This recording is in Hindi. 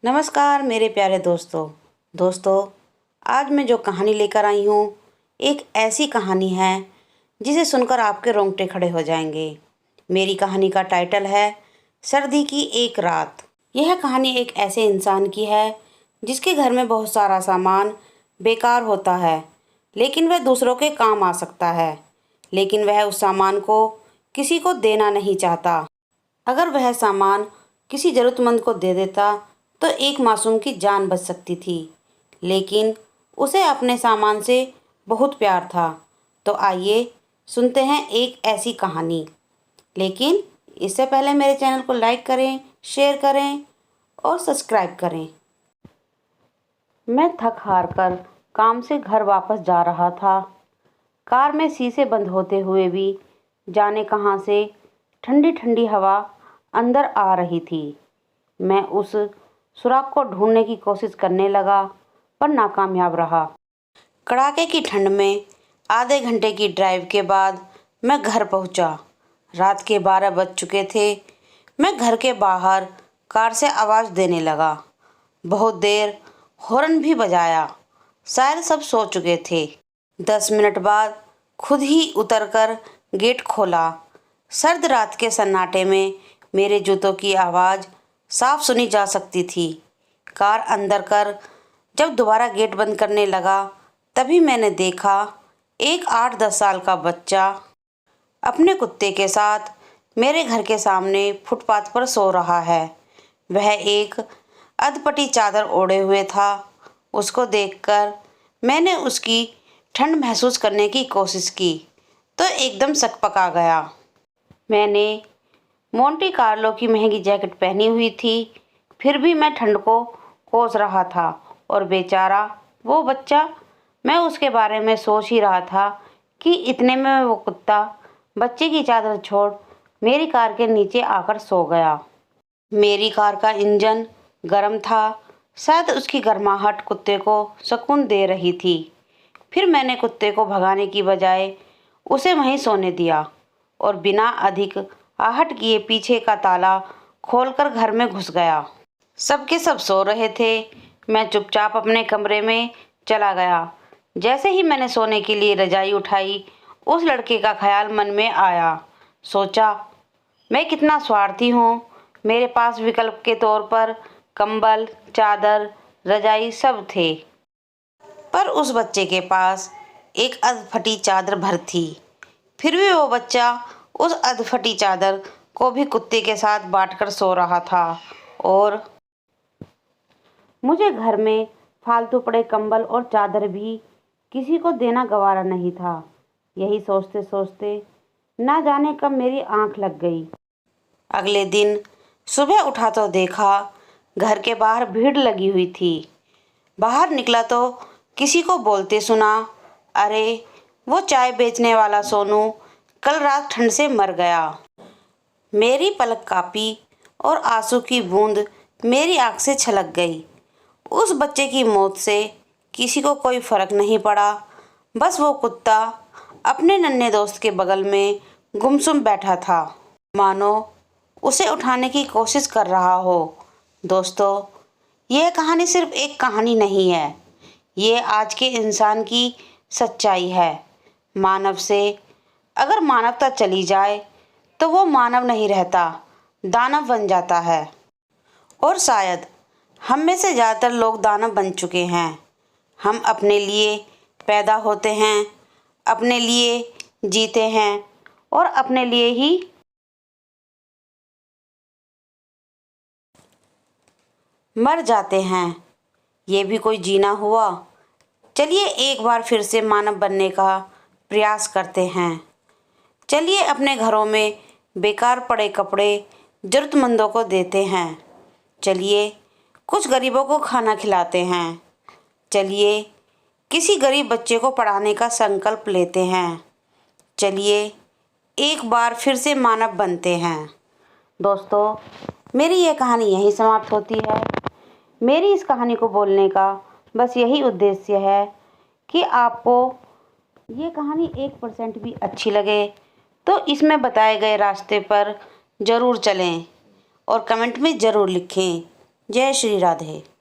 नमस्कार मेरे प्यारे दोस्तों। आज मैं जो कहानी लेकर आई हूँ एक ऐसी कहानी है जिसे सुनकर आपके रोंगटे खड़े हो जाएंगे। मेरी कहानी का टाइटल है सर्दी की एक रात। यह कहानी एक ऐसे इंसान की है जिसके घर में बहुत सारा सामान बेकार होता है, लेकिन वह दूसरों के काम आ सकता है। लेकिन वह उस सामान को किसी को देना नहीं चाहता। अगर वह सामान किसी ज़रूरतमंद को दे देता तो एक मासूम की जान बच सकती थी, लेकिन उसे अपने सामान से बहुत प्यार था। तो आइए सुनते हैं एक ऐसी कहानी। लेकिन इससे पहले मेरे चैनल को लाइक करें, शेयर करें और सब्सक्राइब करें। मैं थक हार कर काम से घर वापस जा रहा था। कार में शीशे बंद होते हुए भी जाने कहाँ से ठंडी ठंडी हवा अंदर आ रही थी। मैं उस सुराग को ढूंढने की कोशिश करने लगा, पर नाकामयाब रहा। कड़ाके की ठंड में आधे घंटे की ड्राइव के बाद मैं घर पहुंचा। रात के 12 बज चुके थे। मैं घर के बाहर कार से आवाज़ देने लगा। बहुत देर हॉर्न भी बजाया, शायद सब सो चुके थे। 10 मिनट बाद खुद ही उतरकर गेट खोला। सर्द रात के सन्नाटे में मेरे जूतों की आवाज़ साफ सुनी जा सकती थी। कार अंदर कर जब दोबारा गेट बंद करने लगा, तभी मैंने देखा एक 8-10 साल का बच्चा अपने कुत्ते के साथ मेरे घर के सामने फुटपाथ पर सो रहा है। वह एक अधपटी चादर ओढ़े हुए था। उसको देखकर मैंने उसकी ठंड महसूस करने की कोशिश की तो एकदम सकपका गया। मैंने मोंटे कार्लो की महंगी जैकेट पहनी हुई थी, फिर भी मैं ठंड को कोस रहा था। और बेचारा वो बच्चा, मैं उसके बारे में सोच ही रहा था कि इतने में वो कुत्ता बच्चे की चादर छोड़ मेरी कार के नीचे आकर सो गया। मेरी कार का इंजन गर्म था, शायद उसकी गर्माहट कुत्ते को सुकून दे रही थी। फिर मैंने कुत्ते को भगाने की बजाय उसे वहीं सोने दिया और बिना अधिक आहट किए पीछे का ताला खोलकर घर में घुस गया। सबके सब सो रहे थे। मैं चुपचाप अपने कमरे में चला गया। जैसे ही मैंने सोने के लिए रजाई उठाई, उस लड़के का ख्याल मन में आया। सोचा, मैं कितना स्वार्थी हूँ। मेरे पास विकल्प के तौर पर कंबल, चादर, रजाई सब थे, पर उस बच्चे के पास एक अधफटी चादर भर थी। फिर भी वो बच्चा उस अधफटी चादर को भी कुत्ते के साथ बांटकर सो रहा था। और मुझे घर में फालतू पड़े कंबल और चादर भी किसी को देना गवारा नहीं था। यही सोचते सोचते ना जाने कब मेरी आंख लग गई। अगले दिन सुबह उठा तो देखा घर के बाहर भीड़ लगी हुई थी। बाहर निकला तो किसी को बोलते सुना, अरे वो चाय बेचने वाला सोनू कल रात ठंड से मर गया। मेरी पलक कांपी और आंसू की बूंद मेरी आंख से छलक गई। उस बच्चे की मौत से किसी को कोई फर्क नहीं पड़ा। बस वो कुत्ता अपने नन्हे दोस्त के बगल में गुमसुम बैठा था, मानो उसे उठाने की कोशिश कर रहा हो। दोस्तों, यह कहानी सिर्फ एक कहानी नहीं है, ये आज के इंसान की सच्चाई है। मानव से अगर मानवता चली जाए तो वो मानव नहीं रहता, दानव बन जाता है। और शायद हम में से ज़्यादातर लोग दानव बन चुके हैं। हम अपने लिए पैदा होते हैं, अपने लिए जीते हैं और अपने लिए ही मर जाते हैं। ये भी कोई जीना हुआ? चलिए एक बार फिर से मानव बनने का प्रयास करते हैं। चलिए अपने घरों में बेकार पड़े कपड़े ज़रूरतमंदों को देते हैं। चलिए कुछ गरीबों को खाना खिलाते हैं। चलिए किसी गरीब बच्चे को पढ़ाने का संकल्प लेते हैं। चलिए एक बार फिर से मानव बनते हैं। दोस्तों, मेरी ये कहानी यहीं समाप्त होती है। मेरी इस कहानी को बोलने का बस यही उद्देश्य है कि आपको ये कहानी 1% भी अच्छी लगे तो इसमें बताए गए रास्ते पर ज़रूर चलें और कमेंट में ज़रूर लिखें जय श्री राधे।